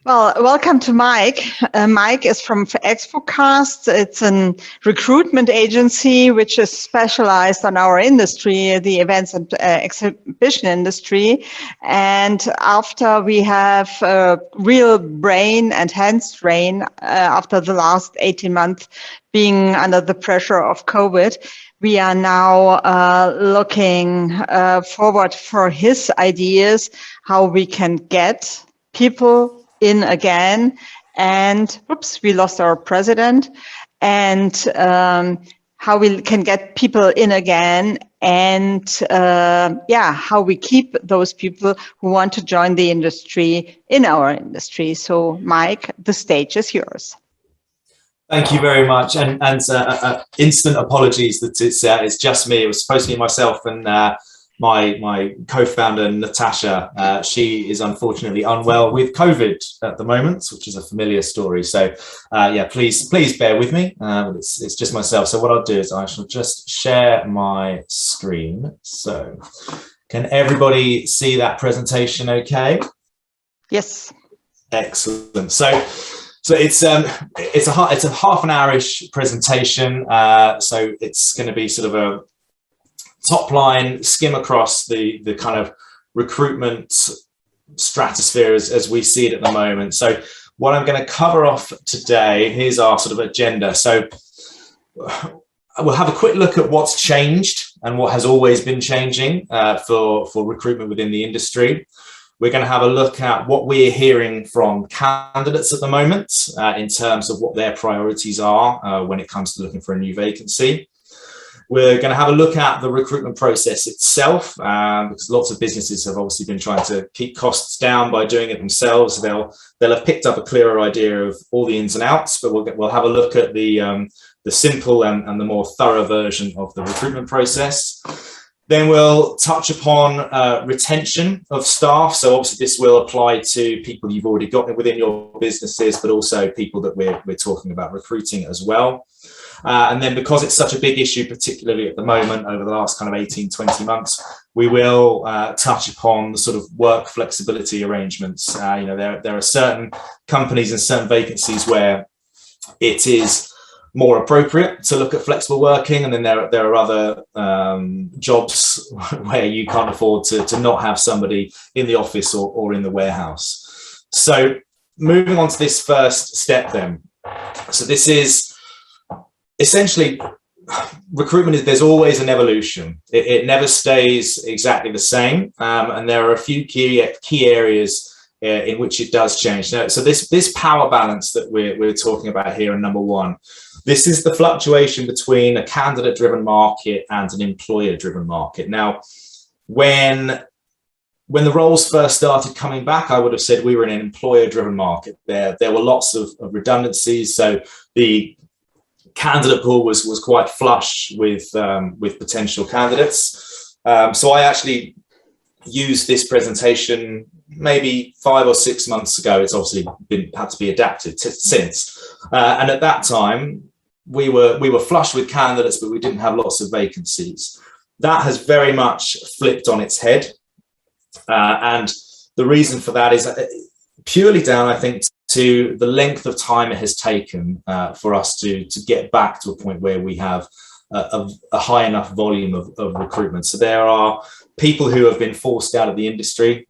Well, welcome to Mike. Mike is from Expocast. It's a recruitment agency which is specialized on our industry, the events and exhibition industry. And after we have a real brain and hand strain after the last 18 months being under the pressure of COVID, we are now looking forward for his ideas, how we can get people in again, and we lost our president, and how we can get people in again, and how we keep those people who want to join the industry in our industry. So Mike, the stage is yours. Thank you very much, and instant apologies that it's just me. It was supposed to be myself and my co-founder Natasha. She is unfortunately unwell with COVID at the moment, which is a familiar story. So please bear with me. It's just myself. So what I'll do is I shall just share my screen. So can everybody see that presentation okay? Yes. Excellent. So it's a half an hour-ish presentation. So it's going to be sort of a top line skim across the kind of recruitment stratosphere as we see it at the moment. So what I'm going to cover off today, here's our sort of agenda. So we'll have a quick look at what's changed and what has always been changing for recruitment within the industry. We're going to have a look at what we're hearing from candidates at the moment in terms of what their priorities are when it comes to looking for a new vacancy. We're going to have a look at the recruitment process itself, because lots of businesses have obviously been trying to keep costs down by doing it themselves. They'll have picked up a clearer idea of all the ins and outs, but we'll have a look at the simple and the more thorough version of the recruitment process. Then we'll touch upon retention of staff. So obviously this will apply to people you've already got within your businesses, but also people that we're talking about recruiting as well. And then because it's such a big issue, particularly at the moment over the last kind of 18, 20 months, we will touch upon the sort of work flexibility arrangements. There are certain companies and certain vacancies where it is more appropriate to look at flexible working, and then there are other jobs where you can't afford to not have somebody in the office or in the warehouse. So moving on to this first step then. So this is essentially recruitment. There's always an evolution. It never stays exactly the same, and there are a few key areas in which it does change. Now, so this power balance that we're talking about here in number one, this is the fluctuation between a candidate-driven market and an employer-driven market. Now, when the roles first started coming back, I would have said we were in an employer-driven market. There were lots of redundancies, so the candidate pool was quite flush with potential candidates. So I actually used this presentation maybe 5 or 6 months ago. It's obviously had to be adapted since. And at that time, we were flush with candidates, but we didn't have lots of vacancies. That has very much flipped on its head. And the reason for that is purely down, I think, to the length of time it has taken for us to get back to a point where we have a high enough volume of recruitment. So there are people who have been forced out of the industry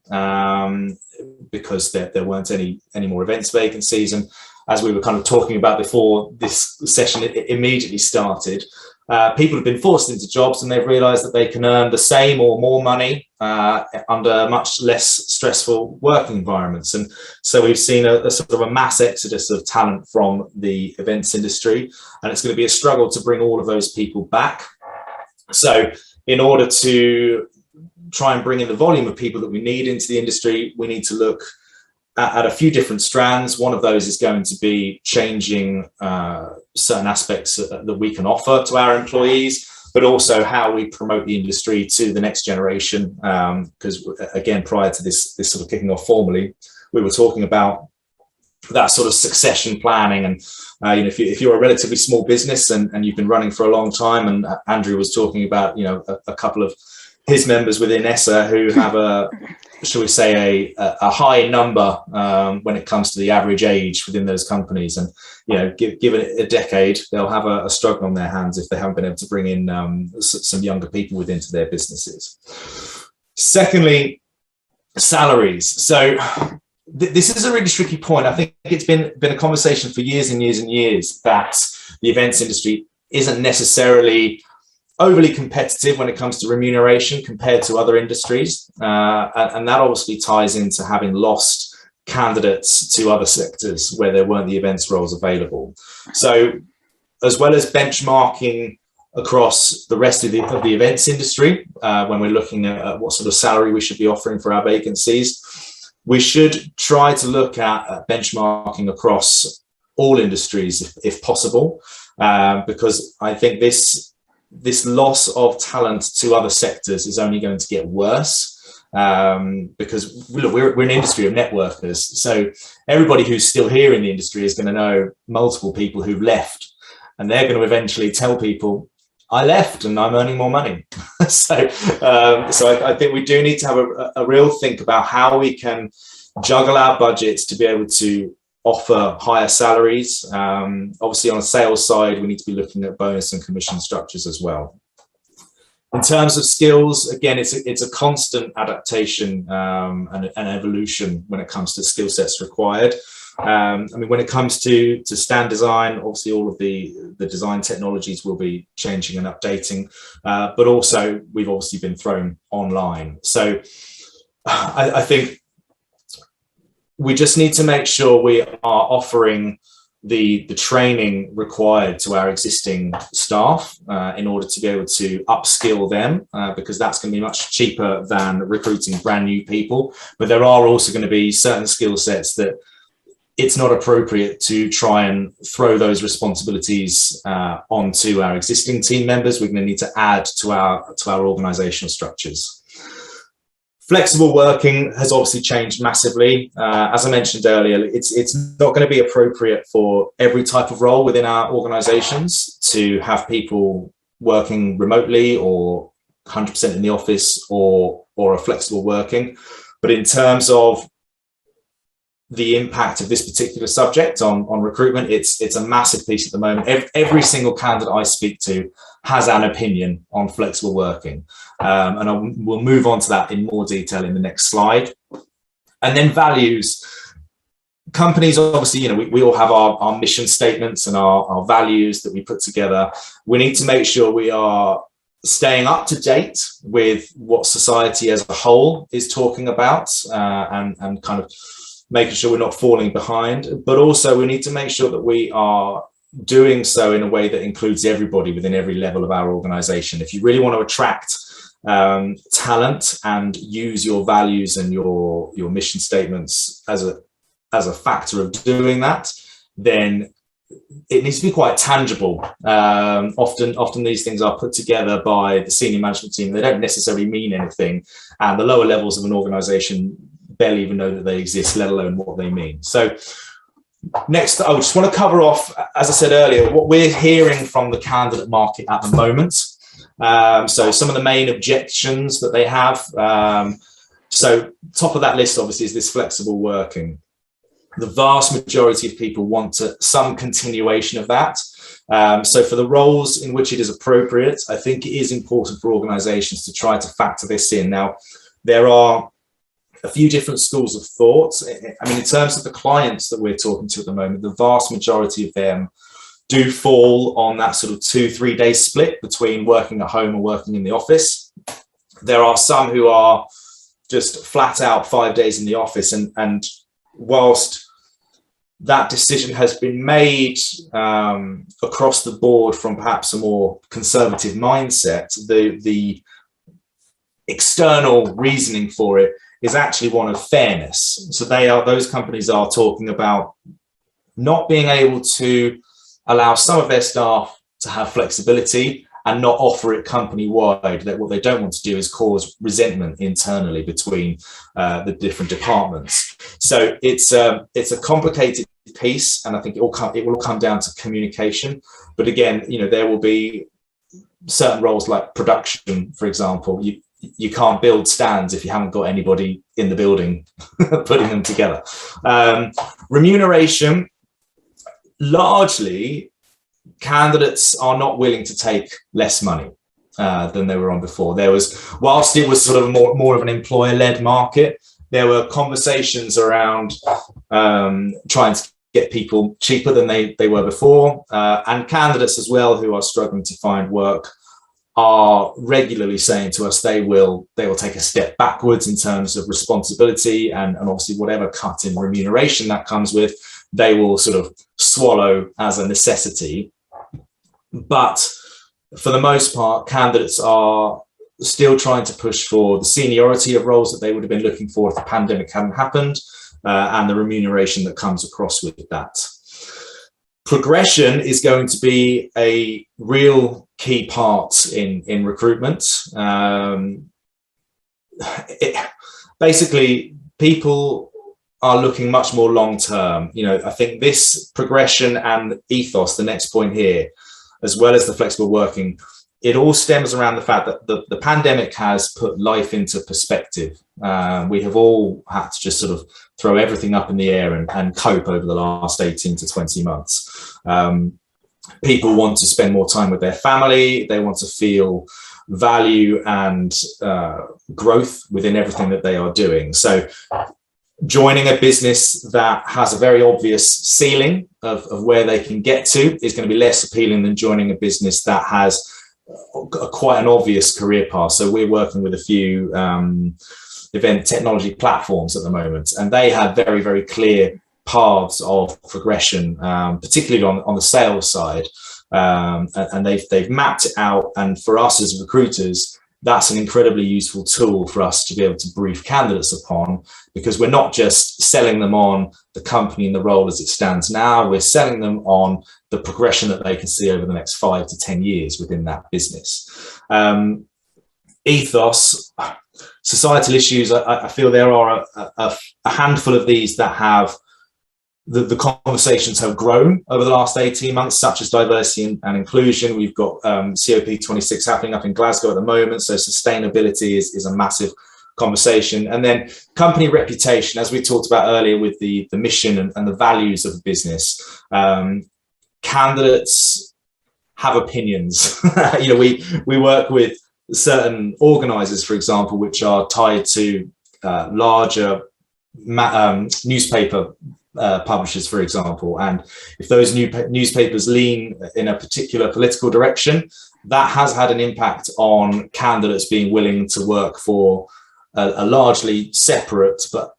because there weren't any more events vacancies. And as we were kind of talking about before this session immediately started, people have been forced into jobs and they've realized that they can earn the same or more money under much less stressful working environments. And so we've seen a sort of a mass exodus of talent from the events industry, and it's going to be a struggle to bring all of those people back. So in order to try and bring in the volume of people that we need into the industry, we need to look at a few different strands. One of those is going to be changing certain aspects that we can offer to our employees, but also how we promote the industry to the next generation. Because again, prior to this sort of kicking off formally, we were talking about that sort of succession planning. And if you're a relatively small business and you've been running for a long time, and Andrew was talking about a couple of his members within ESSA who have shall we say, a high number when it comes to the average age within those companies. And, given it a decade, they'll have a struggle on their hands if they haven't been able to bring in some younger people into their businesses. Secondly, salaries. So this is a really tricky point. I think it's been a conversation for years and years and years that the events industry isn't necessarily overly competitive when it comes to remuneration compared to other industries. And that obviously ties into having lost candidates to other sectors where there weren't the events roles available. So as well as benchmarking across the rest of the events industry, when we're looking at what sort of salary we should be offering for our vacancies, we should try to look at benchmarking across all industries if possible, because I think this loss of talent to other sectors is only going to get worse, because look, we're an industry of networkers. So everybody who's still here in the industry is going to know multiple people who've left, and they're going to eventually tell people, I left and I'm earning more money. So I think we do need to have a real think about how we can juggle our budgets to be able to offer higher salaries. Obviously, on a sales side, we need to be looking at bonus and commission structures as well. In terms of skills, again, it's a constant adaptation and evolution when it comes to skill sets required. When it comes to stand design, obviously all of the design technologies will be changing and updating, but also we've obviously been thrown online. So I think we just need to make sure we are offering the training required to our existing staff in order to be able to upskill them, because that's going to be much cheaper than recruiting brand new people. But there are also going to be certain skill sets that it's not appropriate to try and throw those responsibilities onto our existing team members. We're going to need to add to our organizational structures. Flexible working has obviously changed massively. As I mentioned earlier, it's not going to be appropriate for every type of role within our organizations to have people working remotely or 100% in the office or a flexible working. But in terms of the impact of this particular subject on recruitment, it's a massive piece at the moment. Every single candidate I speak to has an opinion on flexible working. And we'll move on to that in more detail in the next slide. And then values. Companies, obviously, we all have our mission statements and our values that we put together. We need to make sure we are staying up to date with what society as a whole is talking about, and kind of making sure we're not falling behind. But also we need to make sure that we are doing so in a way that includes everybody within every level of our organization. If you really want to attract talent and use your values and your mission statements as a factor of doing that, then it needs to be quite tangible. Often these things are put together by the senior management team. They don't necessarily mean anything, and the lower levels of an organization barely even know that they exist, let alone what they mean. So next, I just want to cover off, as I said earlier, what we're hearing from the candidate market at the moment. So some of the main objections that they have. So top of that list, obviously, is this flexible working. The vast majority of people want some continuation of that. So for the roles in which it is appropriate, I think it is important for organizations to try to factor this in. Now, there are a few different schools of thought. I mean, in terms of the clients that we're talking to at the moment, the vast majority of them do fall on that sort of 2-3 day split between working at home and working in the office. There are some who are just flat out 5 days in the office, and whilst that decision has been made across the board from perhaps a more conservative mindset, the external reasoning for it is actually one of fairness. So those companies are talking about not being able to allow some of their staff to have flexibility and not offer it company-wide. That what they don't want to do is cause resentment internally between the different departments. So it's a complicated piece, and I think it will come down to communication. But again, there will be certain roles like production, for example. you can't build stands if you haven't got anybody in the building putting them together. Remuneration, largely, candidates are not willing to take less money than they were on before. Whilst it was sort of more of an employer-led market, there were conversations around trying to get people cheaper than they were before, and candidates as well who are struggling to find work are regularly saying to us they will take a step backwards in terms of responsibility, and obviously whatever cut in remuneration that comes with, they will sort of swallow as a necessity. But for the most part, candidates are still trying to push for the seniority of roles that they would have been looking for if the pandemic hadn't happened, and the remuneration that comes across with that. Progression is going to be a real key part in recruitment. Basically, people are looking much more long term. I think this progression and ethos, the next point here, as well as the flexible working, it all stems around the fact that the pandemic has put life into perspective. We have all had to just sort of throw everything up in the air and cope over the last 18 to 20 months. People want to spend more time with their family. They want to feel value and growth within everything that they are doing. So joining a business that has a very obvious ceiling of where they can get to is going to be less appealing than joining a business that has quite an obvious career path. So we're working with a few event technology platforms at the moment, and they have very, very clear paths of progression, particularly on the sales side, and they've mapped it out. And for us as recruiters, that's an incredibly useful tool for us to be able to brief candidates upon, because we're not just selling them on the company and the role as it stands now, we're selling them on the progression that they can see over the next 5 to 10 years within that business. Ethos, societal issues, I feel there are a handful of these that have the conversations have grown over the last 18 months, such as diversity and inclusion. We've got COP26 happening up in Glasgow at the moment, so sustainability is a massive conversation. And then company reputation, as we talked about earlier with the mission and the values of a business. Candidates have opinions. We work with certain organizers, for example, which are tied to larger newspaper publishers, for example, and if those newspapers lean in a particular political direction, that has had an impact on candidates being willing to work for a largely separate but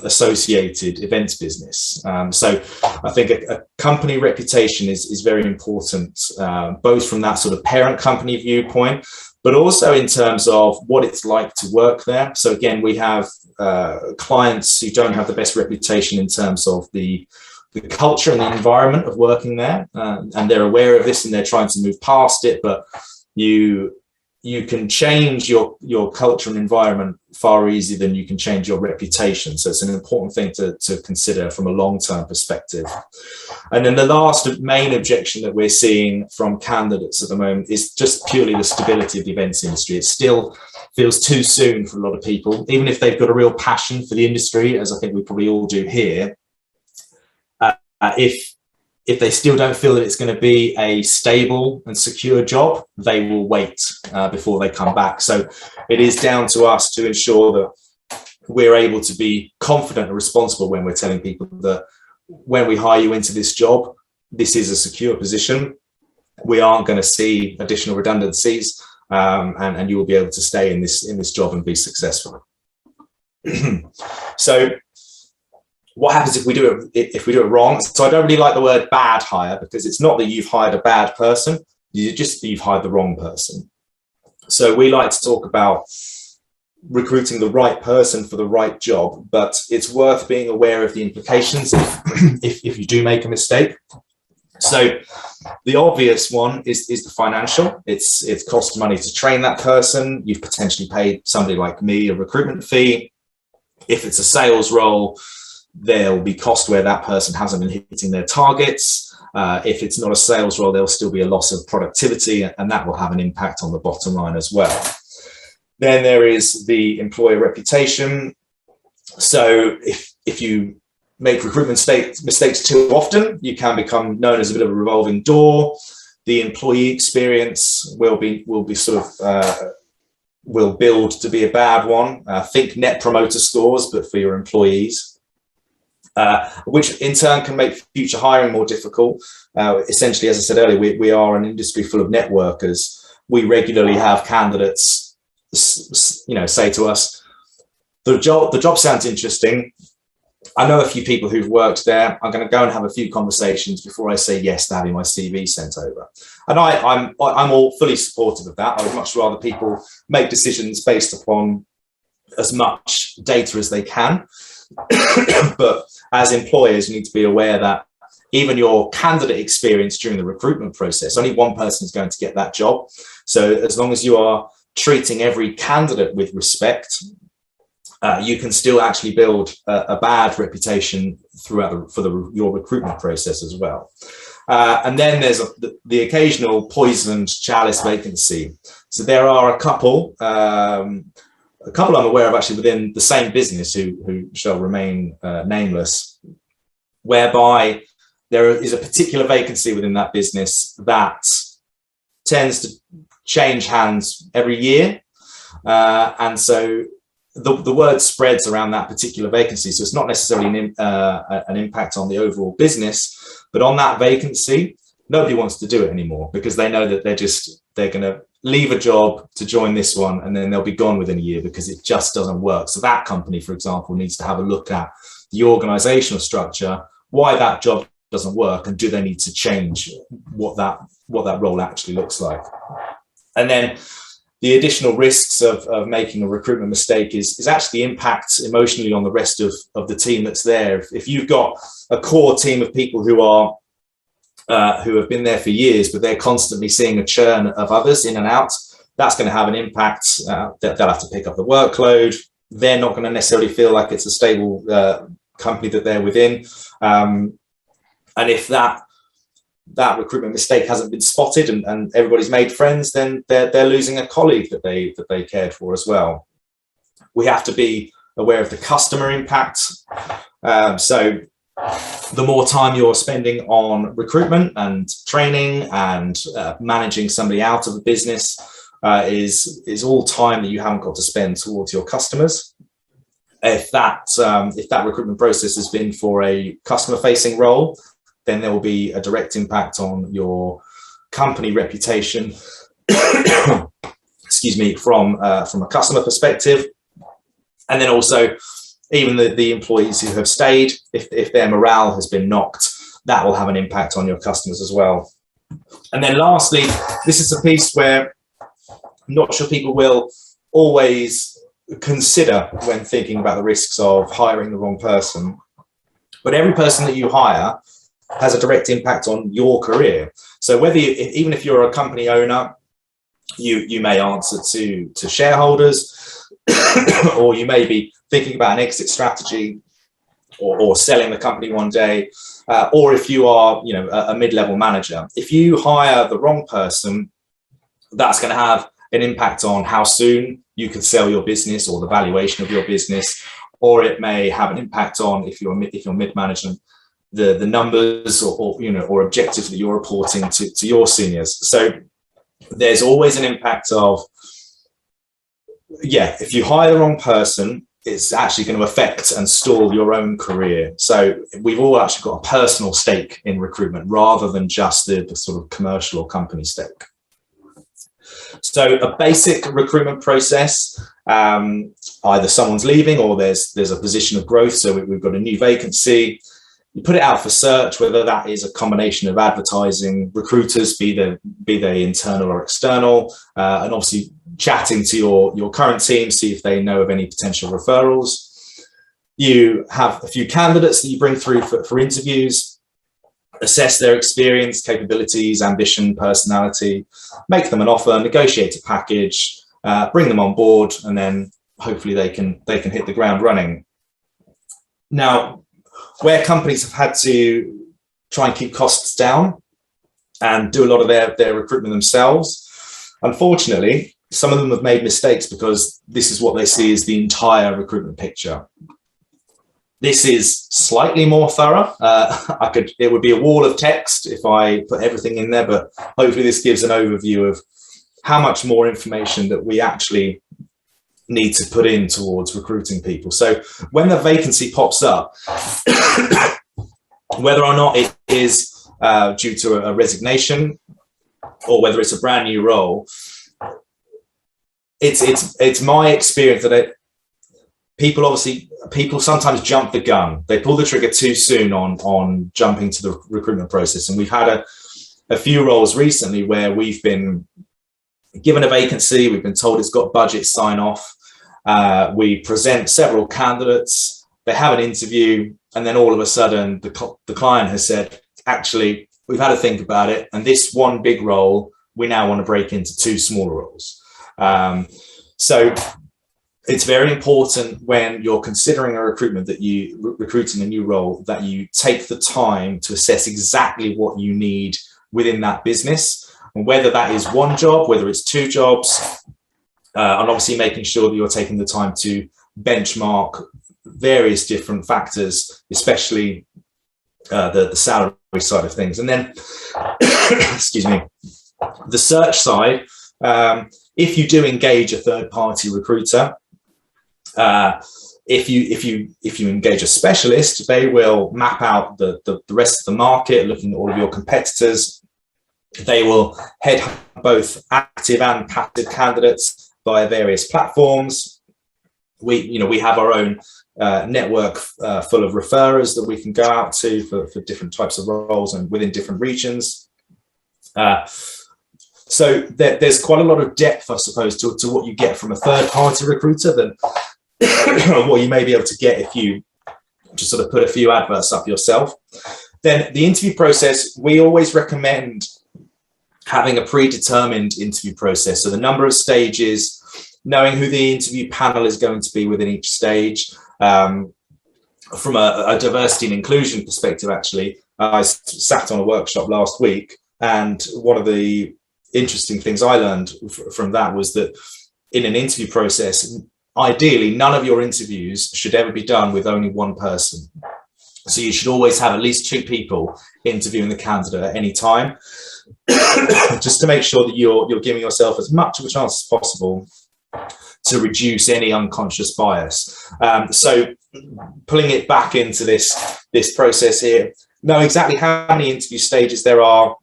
associated events business. So I think a company reputation is very important, both from that sort of parent company viewpoint, but also in terms of what it's like to work there. So again, we have clients who don't have the best reputation in terms of the culture and the environment of working there, and they're aware of this and they're trying to move past it, but you can change your culture and environment far easier than you can change your reputation. So it's an important thing to consider from a long-term perspective. And then the last main objection that we're seeing from candidates at the moment is just purely the stability of the events industry. It still feels too soon for a lot of people, even if they've got a real passion for the industry, as I think we probably all do here. If they still don't feel that it's going to be a stable and secure job, they will wait before they come back. So it is down to us to ensure that we're able to be confident and responsible when we're telling people that when we hire you into this job, this is a secure position. We aren't going to see additional redundancies, and you will be able to stay in this job and be successful. So what happens if we do it wrong? So I don't really like the word bad hire, because it's not that you've hired a bad person, you've hired the wrong person. So we like to talk about recruiting the right person for the right job, but it's worth being aware of the implications if you do make a mistake. So the obvious one is the financial. It's cost money to train that person. You've potentially paid somebody like me a recruitment fee. If it's a sales role, there'll be cost where that person hasn't been hitting their targets. If it's not a sales role, there'll still be a loss of productivity, and that will have an impact on the bottom line as well. Then there is the employer reputation. So if you make recruitment mistakes too often, you can become known as a bit of a revolving door. The employee experience will build to be a bad one. Think net promoter scores, but for your employees, which in turn can make future hiring more difficult. Essentially, as I said earlier, we are an industry full of networkers. We regularly have candidates, say to us, the job sounds interesting. I know a few people who've worked there. I'm going to go and have a few conversations before I say yes to having my CV sent over. And I'm all fully supportive of that. I would much rather people make decisions based upon as much data as they can. But as employers, you need to be aware that even your candidate experience during the recruitment process, only one person is going to get that job. So as long as you are treating every candidate with respect, you can still actually build a bad reputation throughout your recruitment process as well. And then there's the occasional poisoned chalice vacancy. So there are a couple I'm aware of actually within the same business who shall remain nameless, whereby there is a particular vacancy within that business that tends to change hands every year. And so the word spreads around that particular vacancy. So it's not necessarily an impact on the overall business, but on that vacancy, nobody wants to do it anymore because they know that they're going to leave a job to join this one and then they'll be gone within a year because it just doesn't work. So that company, for example, needs to have a look at the organizational structure, why that job doesn't work, and do they need to change what that role actually looks like. And then the additional risks of making a recruitment mistake is actually the impact emotionally on the rest of the team that's there. If you've got a core team of people who have been there for years, but they're constantly seeing a churn of others in and out, that's going to have an impact. They'll have to pick up the workload. They're not going to necessarily feel like it's a stable company that they're within. And if that recruitment mistake hasn't been spotted and everybody's made friends, then they're losing a colleague that they cared for as well. We have to be aware of the customer impact. So the more time you're spending on recruitment and training and managing somebody out of a business is all time that you haven't got to spend towards your customers. If that recruitment process has been for a customer-facing role, then there will be a direct impact on your company reputation, excuse me, from a customer perspective. And then also, even the employees who have stayed, if their morale has been knocked, that will have an impact on your customers as well. And then lastly, this is a piece where I'm not sure people will always consider when thinking about the risks of hiring the wrong person. But every person that you hire has a direct impact on your career. So whether even if you're a company owner, you may answer to shareholders, or you may be thinking about an exit strategy or selling the company one day, or if you are a mid-level manager. If you hire the wrong person, that's going to have an impact on how soon you can sell your business or the valuation of your business, or it may have an impact on, if you're mid-management, the numbers or objectives that you're reporting to your seniors. So there's always an impact of, if you hire the wrong person, it's actually going to affect and stall your own career. So we've all actually got a personal stake in recruitment rather than just the sort of commercial or company stake. So a basic recruitment process, either someone's leaving or there's a position of growth. So we've got a new vacancy. You put it out for search, whether that is a combination of advertising, recruiters, be they internal or external, and obviously chatting to your current team, see if they know of any potential referrals. You have a few candidates that you bring through for interviews, assess their experience, capabilities, ambition, personality, make them an offer, negotiate a package, bring them on board, and then hopefully they can hit the ground running. Now, where companies have had to try and keep costs down and do a lot of their recruitment themselves, unfortunately, some of them have made mistakes because this is what they see as the entire recruitment picture. This is slightly more thorough. It would be a wall of text if I put everything in there, but hopefully this gives an overview of how much more information that we actually need to put in towards recruiting people. So when the vacancy pops up, whether or not it is due to a resignation or whether it's a brand new role, it's my experience that people sometimes jump the gun. They pull the trigger too soon on jumping to the recruitment process. And we've had a few roles recently where we've been given a vacancy, we've been told it's got budget sign off. We present several candidates, they have an interview, and then all of a sudden the client has said, actually, we've had to think about it. And this one big role, we now want to break into two smaller roles. So it's very important when you're considering a recruitment that recruiting a new role, that you take the time to assess exactly what you need within that business, and whether that is one job, whether it's two jobs, and obviously making sure that you're taking the time to benchmark various different factors, especially the salary side of things. And then, excuse me, the search side, if you do engage a third-party recruiter, if you engage a specialist, they will map out the rest of the market, looking at all of your competitors. They will headhunt both active and passive candidates via various platforms. We have our own network full of referrers that we can go out to for different types of roles and within different regions. So there's quite a lot of depth, I suppose, to what you get from a third-party recruiter than what you may be able to get if you just sort of put a few adverts up yourself. Then the interview process, we always recommend having a predetermined interview process. So the number of stages, knowing who the interview panel is going to be within each stage. From a diversity and inclusion perspective, actually, I sat on a workshop last week, and one of the interesting things I learned from that was that in an interview process, ideally, none of your interviews should ever be done with only one person. So you should always have at least two people interviewing the candidate at any time, just to make sure that you're giving yourself as much of a chance as possible to reduce any unconscious bias. So pulling it back into this process here, know exactly how many interview stages there are,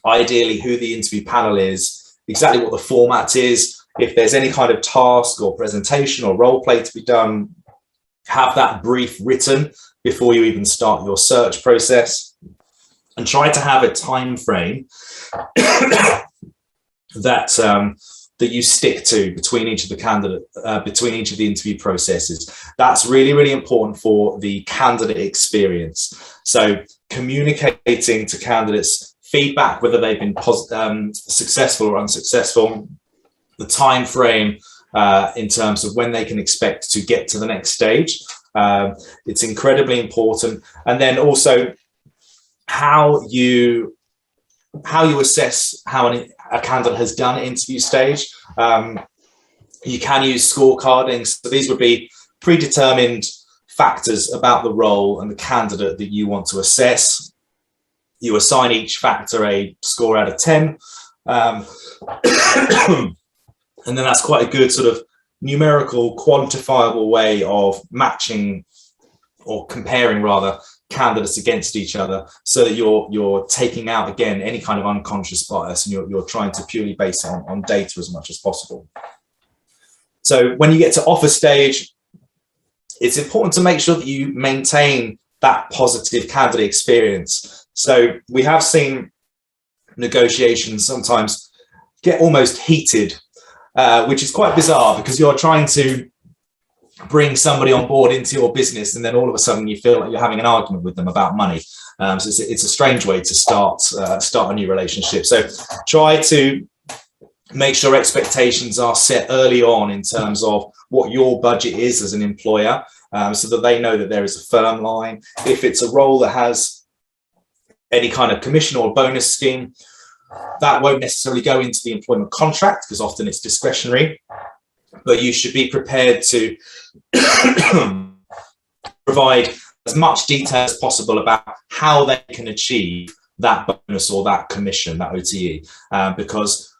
ideally who the interview panel is, exactly what the format is. If there's any kind of task or presentation or role play to be done, have that brief written before you even start your search process, and try to have a time frame that you stick to between each of the interview processes. That's really, really important for the candidate experience. So communicating to candidates feedback, whether they've been successful or unsuccessful, the time frame in terms of when they can expect to get to the next stage. It's incredibly important. And then also how you assess how a candidate has done at interview stage. You can use scorecarding. So these would be predetermined factors about the role and the candidate that you want to assess. You assign each factor a score out of 10. And then that's quite a good sort of numerical, quantifiable way of matching or comparing rather candidates against each other, so that you're taking out again any kind of unconscious bias, and you're trying to purely base it on data as much as possible. So when you get to offer stage, it's important to make sure that you maintain that positive candidate experience. So we have seen negotiations sometimes get almost heated, which is quite bizarre, because you're trying to bring somebody on board into your business, and then all of a sudden you feel like you're having an argument with them about money. So it's a strange way to start a new relationship. So try to make sure expectations are set early on in terms of what your budget is as an employer, so that they know that there is a firm line. If it's a role that has any kind of commission or bonus scheme, That won't necessarily go into the employment contract because often it's discretionary, but you should be prepared to provide as much detail as possible about how they can achieve that bonus or that commission, that OTE, because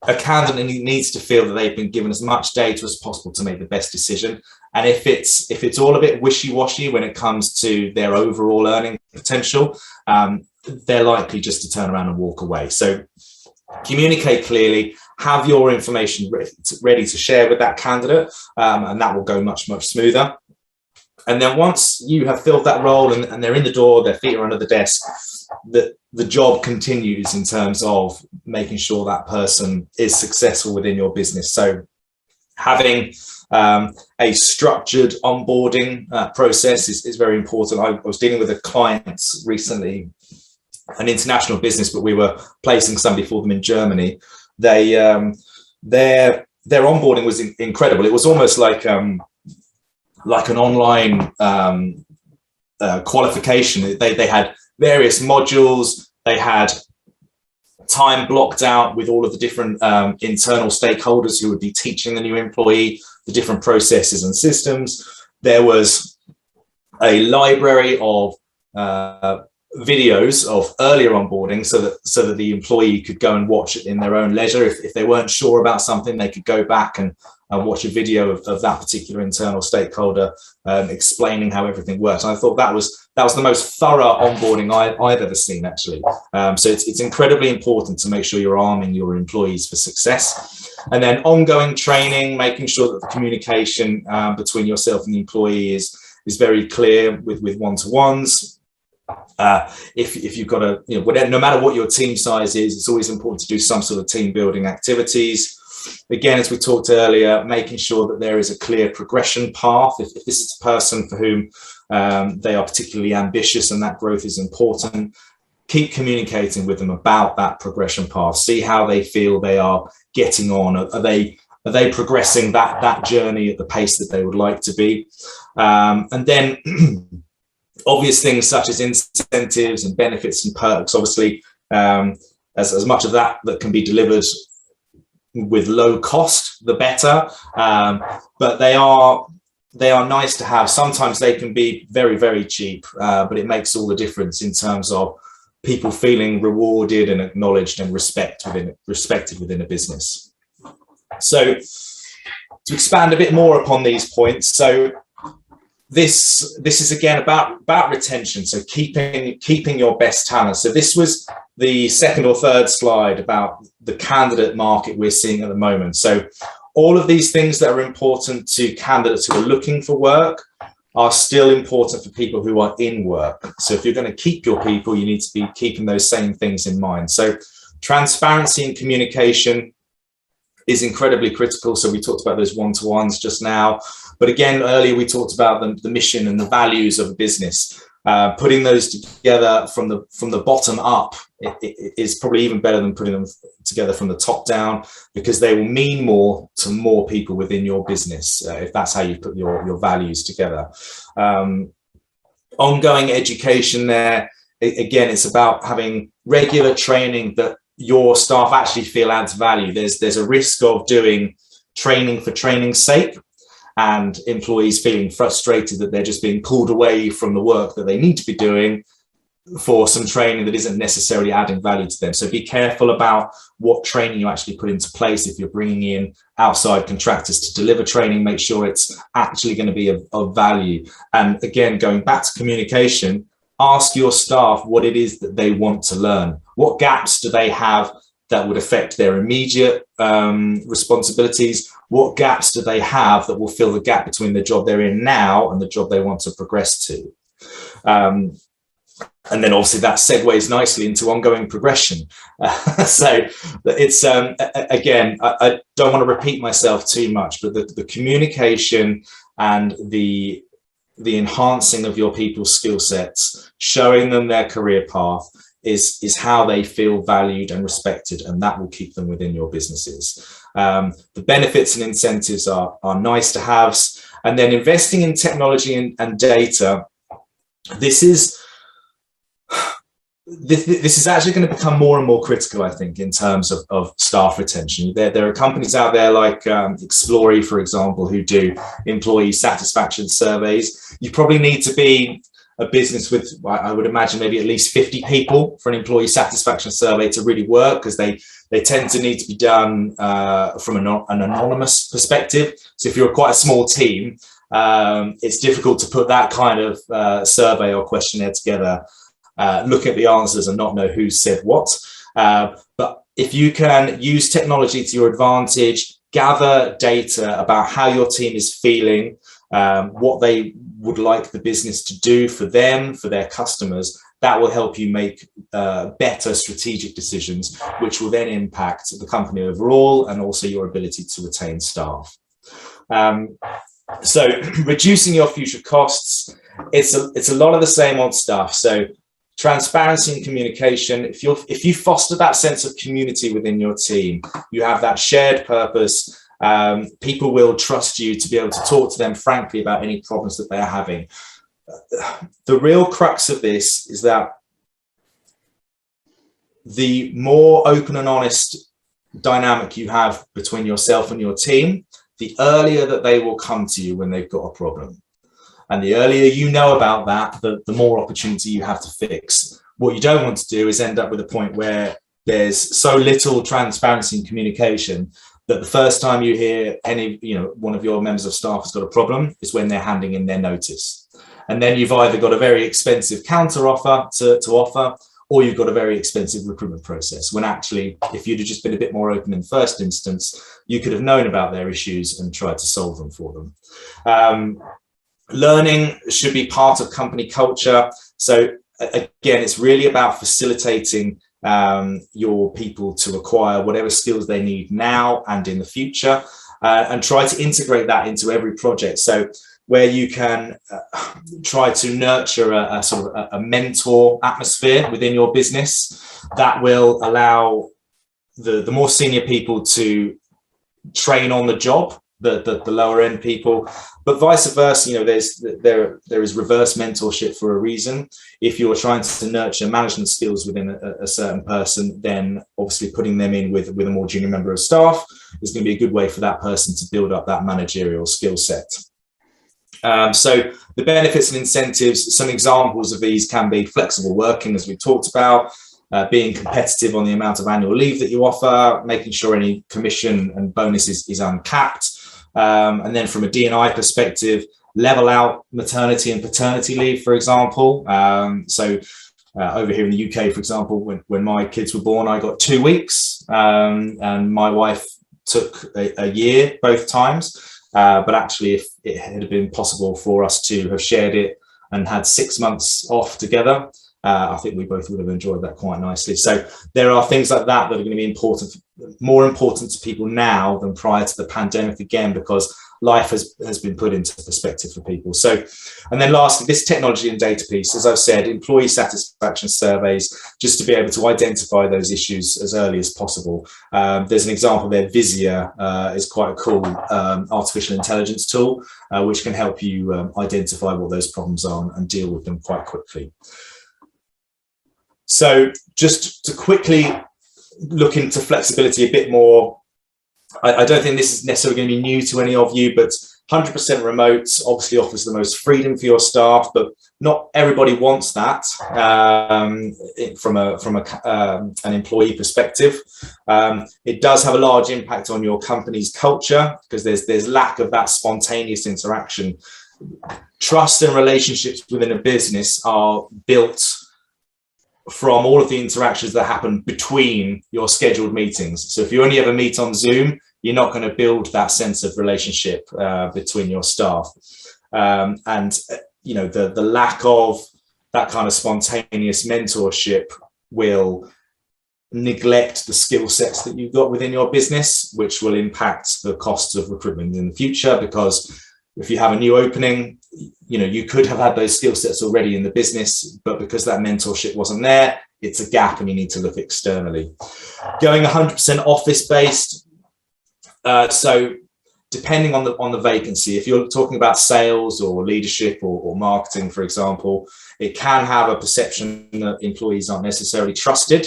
a candidate needs to feel that they've been given as much data as possible to make the best decision. And if it's all a bit wishy-washy when it comes to their overall earning potential, they're likely just to turn around and walk away. So communicate clearly, have your information ready to share with that candidate, and that will go much, much smoother. And then once you have filled that role and they're in the door, their feet are under the desk, the job continues in terms of making sure that person is successful within your business. So having a structured onboarding process is very important. I was dealing with a client recently, an international business, but we were placing somebody for them in Germany. Their onboarding was incredible. It was almost like an online qualification. They had various modules. They had time blocked out with all of the different internal stakeholders who would be teaching the new employee the different processes and systems. There was a library of videos of earlier onboarding so that the employee could go and watch it in their own leisure. If they weren't sure about something, they could go back and watch a video of that particular internal stakeholder explaining how everything works. And I thought that was the most thorough onboarding I've ever seen, actually. So it's incredibly important to make sure you're arming your employees for success. And then ongoing training, making sure that the communication between yourself and the employee is very clear with one-to-ones. If you've got no matter what your team size is, it's always important to do some sort of team building activities. Again, as we talked earlier, making sure that there is a clear progression path. If this is a person for whom they are particularly ambitious and that growth is important, keep communicating with them about that progression path. See how they feel they are getting on. Are they progressing that journey at the pace that they would like to be? And then obvious things such as incentives and benefits and perks, obviously, as much of that can be delivered with low cost, the better. But they are nice to have. Sometimes they can be very, very cheap, but it makes all the difference in terms of people feeling rewarded and acknowledged and respected within a business. So to expand a bit more upon these points, so this is again about retention, so keeping your best talent. So this was the second or third slide about the candidate market we're seeing at the moment. So all of these things that are important to candidates who are looking for work are still important for people who are in work. So if you're going to keep your people, you need to be keeping those same things in mind. So transparency and communication is incredibly critical. So we talked about those one-to-ones just now. But again, earlier we talked about the mission and the values of a business. Putting those together from the bottom up is probably even better than putting them together from the top down, because they will mean more to more people within your business if that's how you put your values together. Ongoing education there, again, it's about having regular training that your staff actually feel adds value. There's a risk of doing training for training's sake, and employees feeling frustrated that they're just being pulled away from the work that they need to be doing for some training that isn't necessarily adding value to them. So be careful about what training you actually put into place. If you're bringing in outside contractors to deliver training, make sure it's actually going to be of value. And again, going back to communication, ask your staff what it is that they want to learn. What gaps do they have that would affect their immediate responsibilities? What gaps do they have that will fill the gap between the job they're in now and the job they want to progress to? And then obviously that segues nicely into ongoing progression. So it's, again, I don't want to repeat myself too much, but the communication and the enhancing of your people's skill sets, showing them their career path, is how they feel valued and respected, and that will keep them within your businesses. The benefits and incentives are nice to have. And then investing in technology and data, this is this is actually going to become more and more critical, I think, in terms of staff retention. There are companies out there like Explory, for example, who do employee satisfaction surveys. You probably need to be a business with, I would imagine, maybe at least 50 people for an employee satisfaction survey to really work, because they tend to need to be done from an anonymous perspective. So if you're quite a small team, it's difficult to put that kind of survey or questionnaire together, look at the answers and not know who said what. But if you can use technology to your advantage, gather data about how your team is feeling, what they would like the business to do for them, for their customers, that will help you make better strategic decisions, which will then impact the company overall and also your ability to retain staff. So reducing your future costs, it's a lot of the same old stuff. So transparency and communication. If you foster that sense of community within your team, you have that shared purpose. People will trust you to be able to talk to them frankly about any problems that they are having. The real crux of this is that the more open and honest dynamic you have between yourself and your team, the earlier that they will come to you when they've got a problem. And the earlier you know about that, the more opportunity you have to fix. What you don't want to do is end up with a point where there's so little transparency and communication that the first time you hear one of your members of staff has got a problem is when they're handing in their notice. And then you've either got a very expensive counter offer to offer, or you've got a very expensive recruitment process, when actually, if you'd have just been a bit more open in the first instance, you could have known about their issues and tried to solve them for them. Learning should be part of company culture. So again, it's really about facilitating your people to acquire whatever skills they need now and in the future, and try to integrate that into every project. So where you can try to nurture a sort of a mentor atmosphere within your business, that will allow the more senior people to train on the job, the lower end people, but vice versa. There is reverse mentorship for a reason. If you're trying to nurture management skills within a certain person, then obviously putting them in with a more junior member of staff is going to be a good way for that person to build up that managerial skill set. So the benefits and incentives, some examples of these can be flexible working, as we talked about, being competitive on the amount of annual leave that you offer, making sure any commission and bonuses is uncapped. And then from a D&I perspective, level out maternity and paternity leave, for example. Over here in the UK, for example, when my kids were born, I got 2 weeks, and my wife took a year both times. But actually, if it had been possible for us to have shared it and had 6 months off together, I think we both would have enjoyed that quite nicely. So there are things like that that are going to be more important to people now than prior to the pandemic, again, because life has been put into perspective for people. So, and then lastly, this technology and data piece, as I've said, employee satisfaction surveys, just to be able to identify those issues as early as possible. There's an example there. Vizia is quite a cool artificial intelligence tool, which can help you identify what those problems are and deal with them quite quickly. So just to quickly look into flexibility a bit more, I don't think this is necessarily going to be new to any of you, but 100% remote obviously offers the most freedom for your staff, but not everybody wants that from an employee perspective. It does have a large impact on your company's culture because there's lack of that spontaneous interaction. Trust and relationships within a business are built from all of the interactions that happen between your scheduled meetings. So if you only ever meet on Zoom, you're not going to build that sense of relationship between your staff. And the lack of that kind of spontaneous mentorship will neglect the skill sets that you've got within your business, which will impact the costs of recruitment in the future. Because if you have a new opening, you could have had those skill sets already in the business, but because that mentorship wasn't there, it's a gap and you need to look externally. Going 100% office-based, so depending on the vacancy, if you're talking about sales or leadership or marketing, for example, it can have a perception that employees aren't necessarily trusted.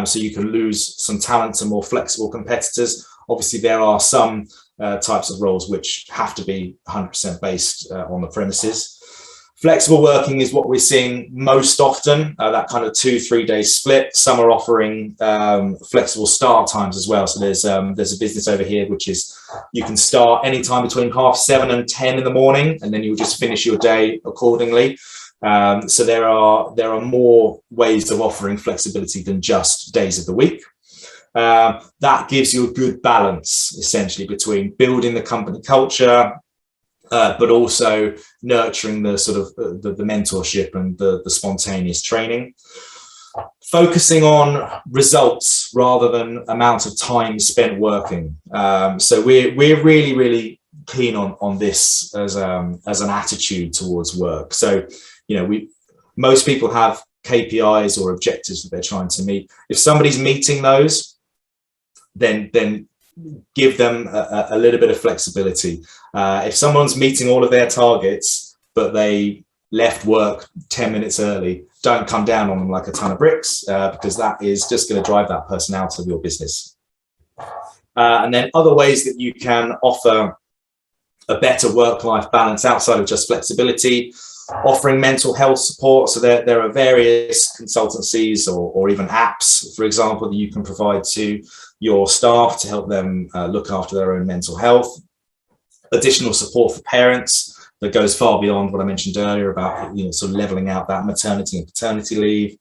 So you can lose some talent to more flexible competitors. Obviously, there are some types of roles which have to be 100% based on the premises. Flexible working is what we're seeing most often, that kind of 2-3 day split. Some are offering flexible start times as well. So there's a business over here which is you can start anytime between 7:30 and 10 in the morning, and then you'll just finish your day accordingly. So there are more ways of offering flexibility than just days of the week. That gives you a good balance, essentially, between building the company culture, but also nurturing the sort of the mentorship and the spontaneous training. Focusing on results rather than amount of time spent working. So we're really, really keen on this as an attitude towards work. So, most people have KPIs or objectives that they're trying to meet. If somebody's meeting those, then give them a little bit of flexibility. If someone's meeting all of their targets, but they left work 10 minutes early, don't come down on them like a ton of bricks, because that is just going to drive that person out of your business. And then other ways that you can offer a better work-life balance outside of just flexibility, offering mental health support. So there are various consultancies or even apps, for example, that you can provide to your staff to help them look after their own mental health. Additional support for parents that goes far beyond what I mentioned earlier about sort of leveling out that maternity and paternity leave.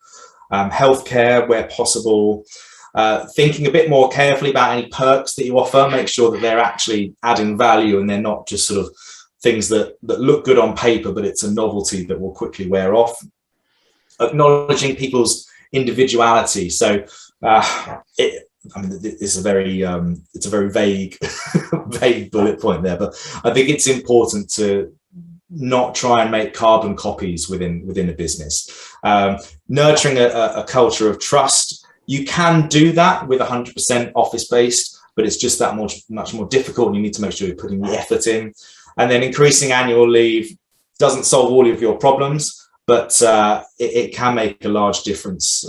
Healthcare where possible. Thinking a bit more carefully about any perks that you offer. Make sure that they're actually adding value and they're not just sort of things that look good on paper, but it's a novelty that will quickly wear off. Acknowledging people's individuality. So it's a very vague vague bullet point there, but I think it's important to not try and make carbon copies within a business. Nurturing a culture of trust. You can do that with 100% office-based, but it's just that much more difficult, and you need to make sure you're putting the effort in. And then increasing annual leave doesn't solve all of your problems, but it can make a large difference,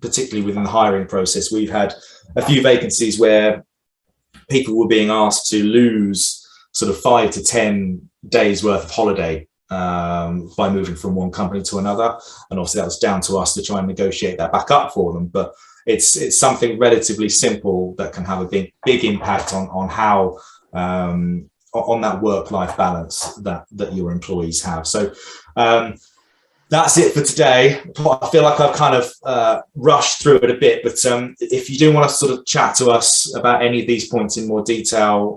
particularly within the hiring process. We've had a few vacancies where people were being asked to lose sort of 5 to 10 days worth of holiday by moving from one company to another. And obviously that was down to us to try and negotiate that back up for them. But it's something relatively simple that can have a big impact on how on that work-life balance that your employees have. So that's it for today. I feel like I've kind of rushed through it a bit, but if you do want to sort of chat to us about any of these points in more detail,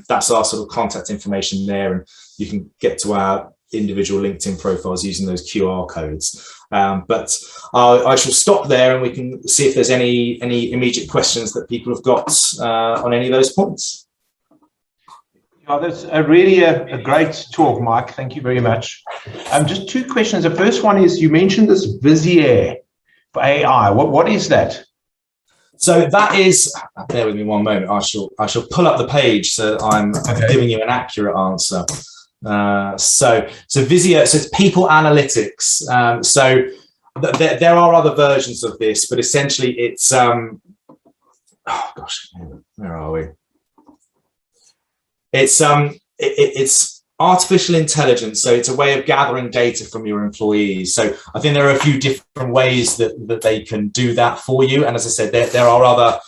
that's our sort of contact information there, and you can get to our individual LinkedIn profiles using those QR codes. But I shall stop there, and we can see if there's any immediate questions that people have got on any of those points. That's really a great talk, Mike. Thank you very much. Just two questions. The first one is, you mentioned this Vizier for AI. What is that? So that is, bear with me one moment. I shall pull up the page so that I'm giving you an accurate answer. So Vizier, so it's people analytics. So there are other versions of this, but essentially it's oh gosh, where are we? It's artificial intelligence, so it's a way of gathering data from your employees. So I think there are a few different ways that they can do that for you. And as I said, there are other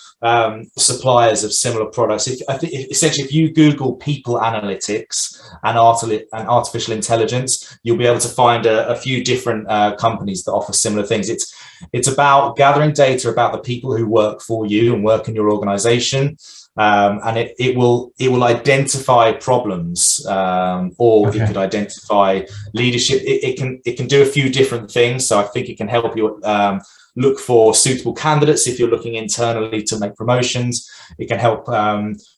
suppliers of similar products. Essentially, if you Google people analytics and artificial intelligence, you'll be able to find a few different companies that offer similar things. It's about gathering data about the people who work for you and work in your organization. And it will identify problems, or it could identify leadership. It can do a few different things. So I think it can help you look for suitable candidates if you're looking internally to make promotions. It can help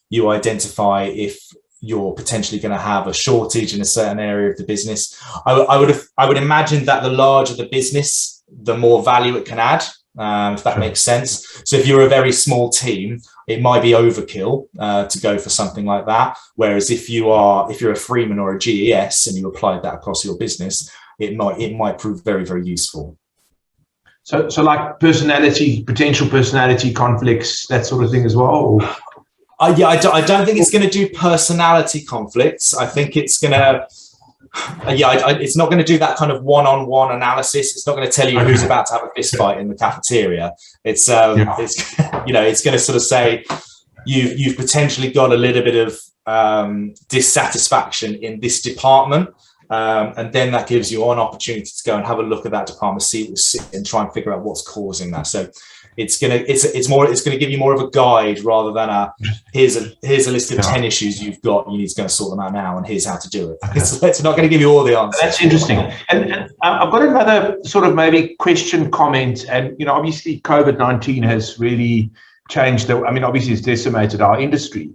you identify if you're potentially going to have a shortage in a certain area of the business. I would imagine that the larger the business, the more value it can add. if that makes sense. So if you're a very small team, it might be overkill to go for something like that. Whereas if you're a Freeman or a GES and you applied that across your business, it might prove very, very useful. So like potential personality conflicts, that sort of thing as well? Yeah, I don't think it's going to do personality conflicts. I think it's going to, it's not going to do that kind of one-on-one analysis. It's not going to tell you who's about to have a fist fight in the cafeteria. It's it's going to sort of say you've potentially got a little bit of dissatisfaction in this department. And then that gives you an opportunity to go and have a look at that department, and try and figure out what's causing that. So it's gonna give you more of a guide rather than here's a list of 10 issues you've got. You need to go and sort them out now, and here's how to do it. It's not going to give you all the answers. That's interesting. And I've got another sort of maybe question, comment, and obviously COVID-19 has really changed. Obviously it's decimated our industry.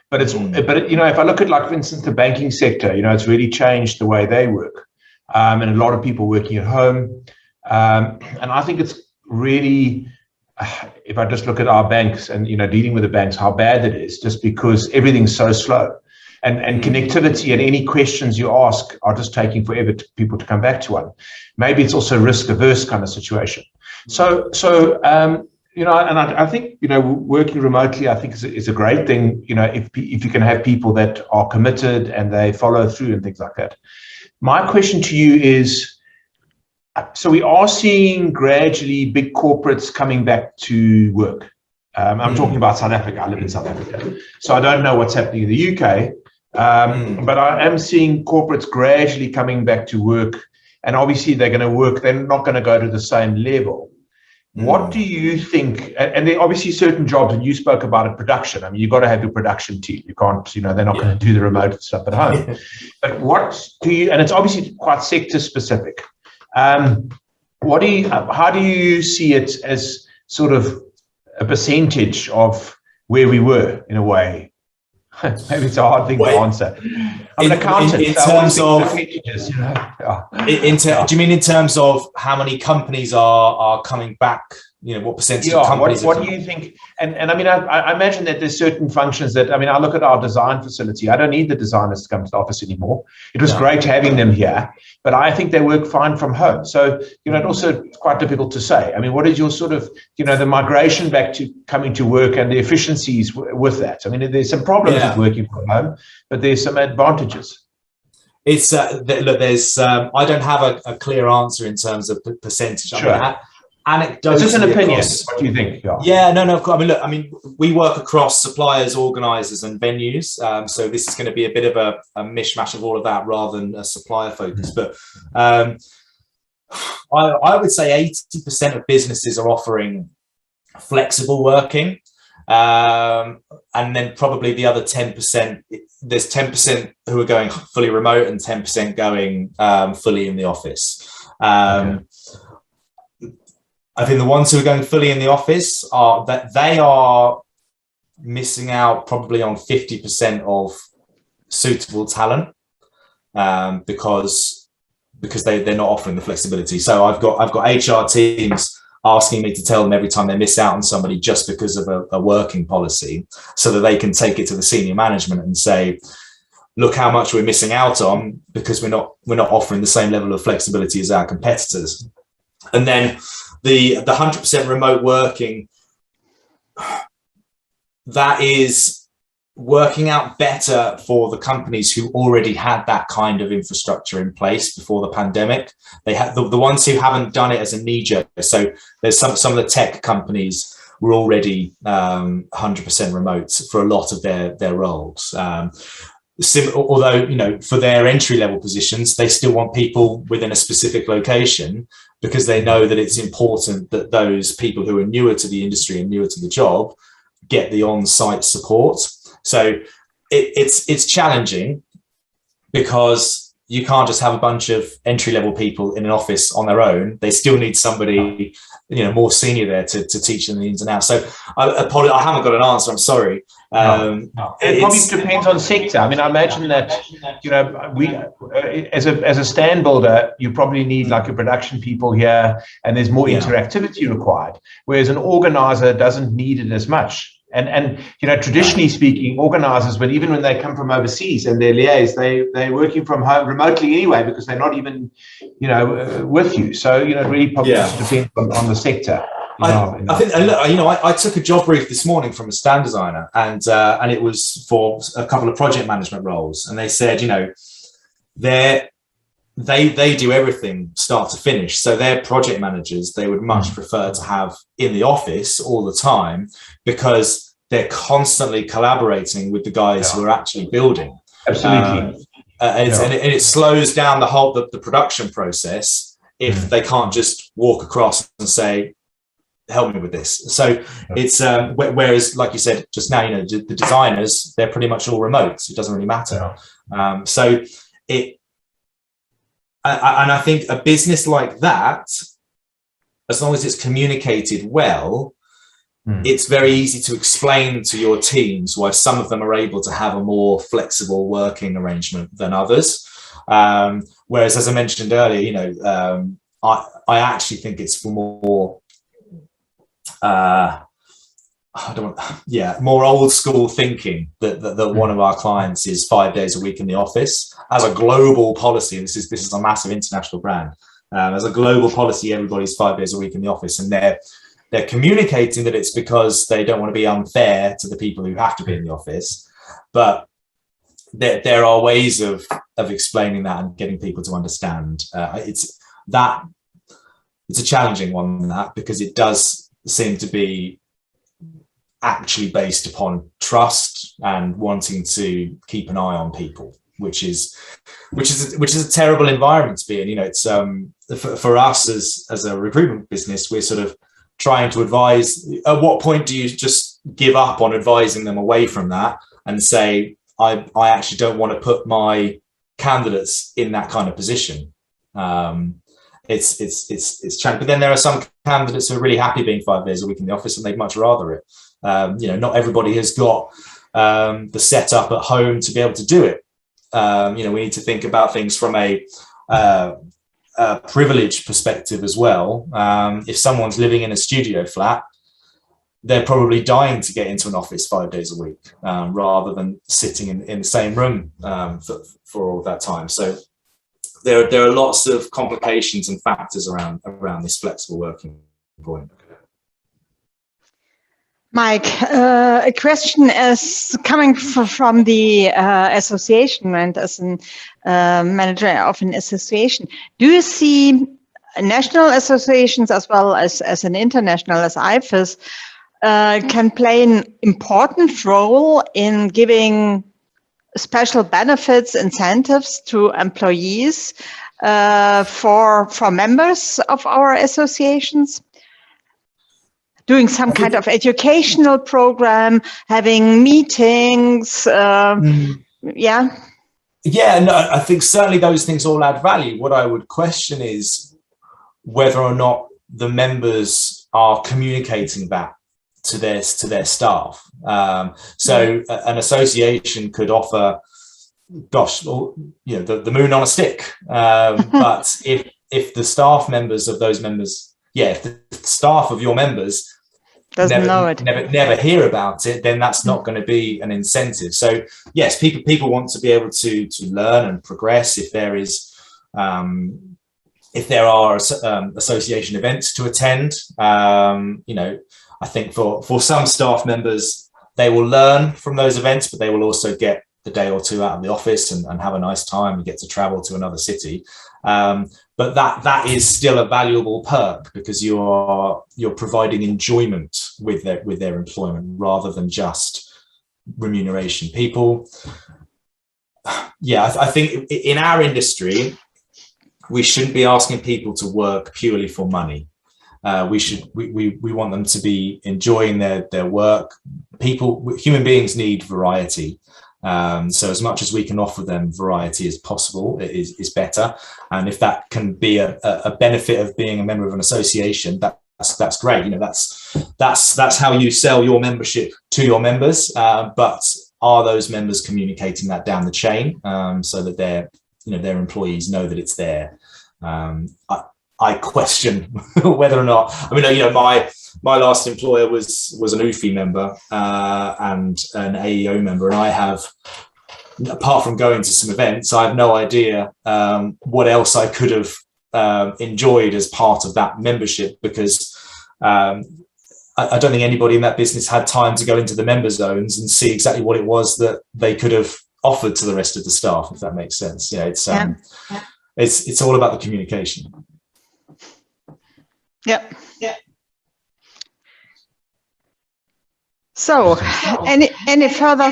But if I look at, like, for instance, the banking sector, it's really changed the way they work, and a lot of people working at home. And I think it's really, if I just look at our banks and dealing with the banks, how bad it is, just because everything's so slow, and connectivity and any questions you ask are just taking forever to people to come back to one. Maybe it's also risk averse kind of situation. And I think, working remotely, I think is a great thing, if you can have people that are committed and they follow through and things like that. My question to you is, so we are seeing gradually big corporates coming back to work. I'm talking about South Africa. I live in South Africa, so I don't know what's happening in the UK, but I am seeing corporates gradually coming back to work, and obviously they're going to work. They're not going to go to the same level. What do you think? And there are obviously certain jobs, and you spoke about it, production. You've got to have your production team. You can't, they're not going to do the remote stuff at home. But what do you, and it's obviously quite sector specific. How do you see it as sort of a percentage of where we were, in a way? Maybe it's a hard thing to answer. I'm an accountant. In terms of percentages, do you mean in terms of how many companies are coming back? What percentage of companies? What do you think? And I imagine that there's certain functions that, I look at our design facility. I don't need the designers to come to the office anymore. It was great having them here, but I think they work fine from home. So, it also quite difficult to say. What is your sort of, the migration back to coming to work and the efficiencies with that? There's some problems with working from home, but there's some advantages. It's look, there's I don't have a clear answer in terms of percentage. Sure. Anecdotally, it's just an opinion. What do you think? No. Of course. We work across suppliers, organisers, and venues. So this is going to be a bit of a mishmash of all of that rather than a supplier focus. But I would say 80% of businesses are offering flexible working, and then probably the other 10%. There's 10% who are going fully remote and 10% going fully in the office. I think the ones who are going fully in the office they are missing out probably on 50% of suitable talent, because they're not offering the flexibility. So I've got HR teams asking me to tell them every time they miss out on somebody just because of a working policy, so that they can take it to the senior management and say, look how much we're missing out on because we're not offering the same level of flexibility as our competitors. And then the 100% remote working, that is working out better for the companies who already had that kind of infrastructure in place before the pandemic. They had the ones who haven't done it as a knee jerk. So there's some of the tech companies were already 100% remote for a lot of their roles. Although, for their entry level positions, they still want people within a specific location, because they know that it's important that those people who are newer to the industry and newer to the job get the on-site support. So it's challenging, because you can't just have a bunch of entry-level people in an office on their own. They still need somebody, more senior there to teach them the ins and outs. So I haven't got an answer. I'm sorry. No. It probably depends on sector. I mean, I imagine that, we, as a stand builder, you probably need like a production people here, and there's more interactivity required, whereas an organizer doesn't need it as much. And traditionally speaking, organizers, even when they come from overseas and they're liaised, they're working from home remotely anyway, because they're not even, with you. So, it really probably just depends on the sector. I think, I took a job brief this morning from a stand designer, and it was for a couple of project management roles. And they said, they do everything start to finish. So their project managers, they would much prefer to have in the office all the time, because they're constantly collaborating with the guys who are actually building. Absolutely. And it slows down the production process if they can't just walk across and say, help me with this. So it's whereas, like you said just now, the designers, they're pretty much all remote. So it doesn't really matter. So I think a business like that, as long as it's communicated well, it's very easy to explain to your teams why some of them are able to have a more flexible working arrangement than others. Whereas, as I mentioned earlier, I actually think it's for more more old school thinking that one of our clients is 5 days a week in the office as a global policy. This is a massive international brand. As a global policy, everybody's 5 days a week in the office, and they're communicating that it's because they don't want to be unfair to the people who have to be in the office. But there are ways of explaining that and getting people to understand. It's a challenging one, because it does seem to be actually based upon trust and wanting to keep an eye on people, which is a terrible environment to be in. It's for us as a recruitment business, we're sort of trying to advise. At what point do you just give up on advising them away from that and say, I actually don't want to put my candidates in that kind of position? It's challenging. But then there are some candidates who are really happy being 5 days a week in the office, and they'd much rather it. Not everybody has got the setup at home to be able to do it. We need to think about things from a privilege perspective as well. If someone's living in a studio flat, they're probably dying to get into an office 5 days a week, rather than sitting in the same room for all that time. So there are lots of complications and factors around this flexible working point. Mike, a question is coming from the association, and as a manager of an association, do you see national associations as well as an international, as IFAS, can play an important role in giving special benefits, incentives to employees for members of our associations? Doing some kind of educational program, having meetings, Yeah, no, I think certainly those things all add value. What I would question is whether or not the members are communicating that to their staff. So an association could offer, the moon on a stick. But if the staff members of those members, if the staff of your members never hear about it, then that's not going to be an incentive. So yes, people want to be able to learn and progress. If there are association events to attend, I think for some staff members, they will learn from those events, but they will also get the day or two out of the office and have a nice time and get to travel to another city. But that is still a valuable perk, because you're providing enjoyment with their employment rather than just remuneration. People, I think in our industry, we shouldn't be asking people to work purely for money. We want them to be enjoying their work. Human beings need variety. So as much as we can offer them variety as possible, it is better. And if that can be a benefit of being a member of an association, that's great. You know, that's how you sell your membership to your members. But are those members communicating that down the chain, so that their employees know that it's there? I question whether or not. I mean, you know, my last employer was an UFI member and an AEO member, and I have, apart from going to some events, I have no idea what else I could have enjoyed as part of that membership, because I don't think anybody in that business had time to go into the member zones and see exactly what it was that they could have offered to the rest of the staff, if that makes sense. You know, it's all about the communication. Yep. Yeah. So, any further?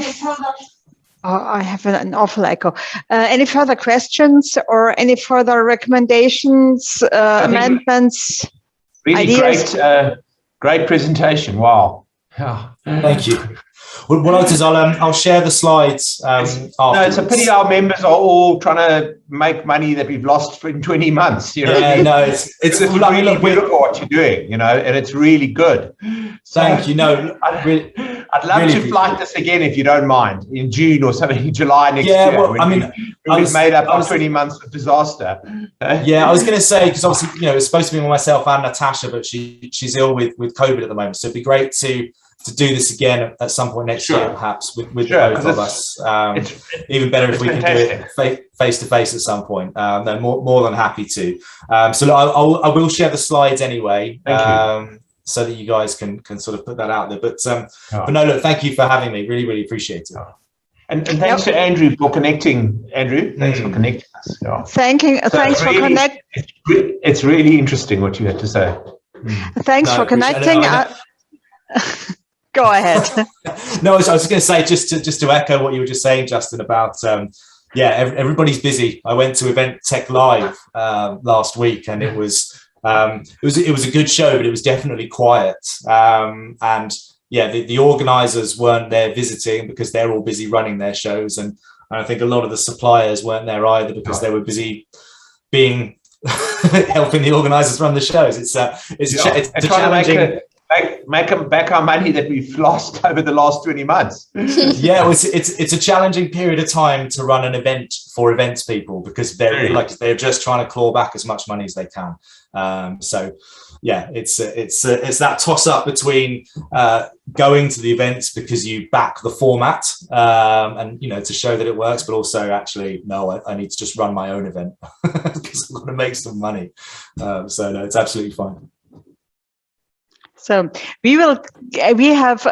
Oh, I have an awful echo. Any further questions or any further recommendations, amendments? Really ideas? Great presentation. Wow. Yeah. Thank you. Well, what I'll do is I'll share the slides. It's a pity our members are all trying to make money that we've lost in 20 months. You know, yeah, no, it's really beautiful what you're doing, you know, and it's really good. Thank you. No, I'd love to flight this again if you don't mind, in June or something, in July next year. Yeah, well, I mean, we've made up our 20 months of disaster. Yeah, I was going to say, because obviously, you know, it's supposed to be myself and Natasha, but she's ill with COVID at the moment, so it'd be great to do this again at some point next year, perhaps with both of us. Even better if we can do it face to face at some point. No, more than happy to. So I will share the slides anyway, so that you guys can sort of put that out there. But no, look, thank you for having me. Really appreciate it. And thanks to Andrew for connecting. Andrew, thanks for connecting us. Yeah. Thanks for connecting. It's really interesting what you had to say. Thanks for connecting. Go ahead. No, I was just going to say, just to echo what you were just saying, Justin, about everybody's busy. I went to Event Tech Live last week, and it was a good show, but it was definitely quiet. And yeah, the organisers weren't there visiting because they're all busy running their shows, and I think a lot of the suppliers weren't there either because they were busy being helping the organisers run the shows. It's challenging. Make them back our money that we've lost over the last 20 months. Yeah, it's a challenging period of time to run an event for events people, because they're just trying to claw back as much money as they can. So yeah, it's that toss up between going to the events because you back the format and you know, to show that it works, but also actually no, I need to just run my own event because I'm going to make some money. So no, it's absolutely fine. So we have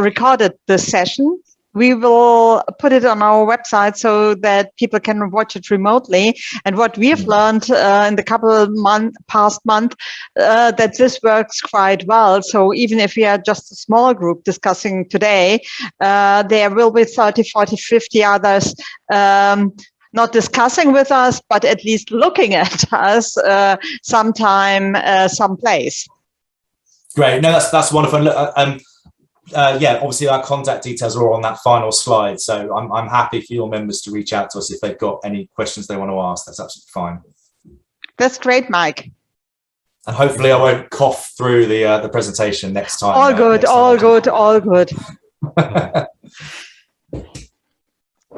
recorded this session. We will put it on our website so that people can watch it remotely. And what we have learned in the past month, that this works quite well. So even if we are just a small group discussing today, there will be 30, 40, 50 others not discussing with us, but at least looking at us sometime, someplace. Great. No, that's wonderful. Yeah, obviously our contact details are all on that final slide. So I'm happy for your members to reach out to us if they've got any questions they want to ask. That's absolutely fine. That's great, Mike. And hopefully I won't cough through the presentation next time. All good.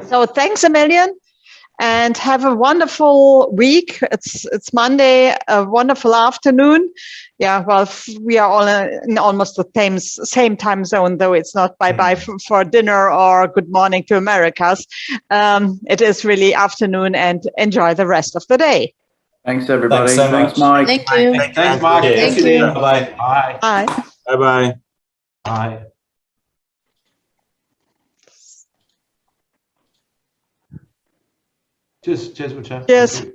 So thanks a million. And have a wonderful week. It's Monday, a wonderful afternoon. Yeah, well, we are all in almost the same time zone, though it's not bye-bye for dinner or good morning to Americas. It is really afternoon, and enjoy the rest of the day. Thanks, everybody. Thanks so much. Thanks, Mike. Thank you. Thanks, Mike. Thank you. Bye-bye. Bye. Bye. Bye-bye. Bye. Cheers, Richard. Cheers.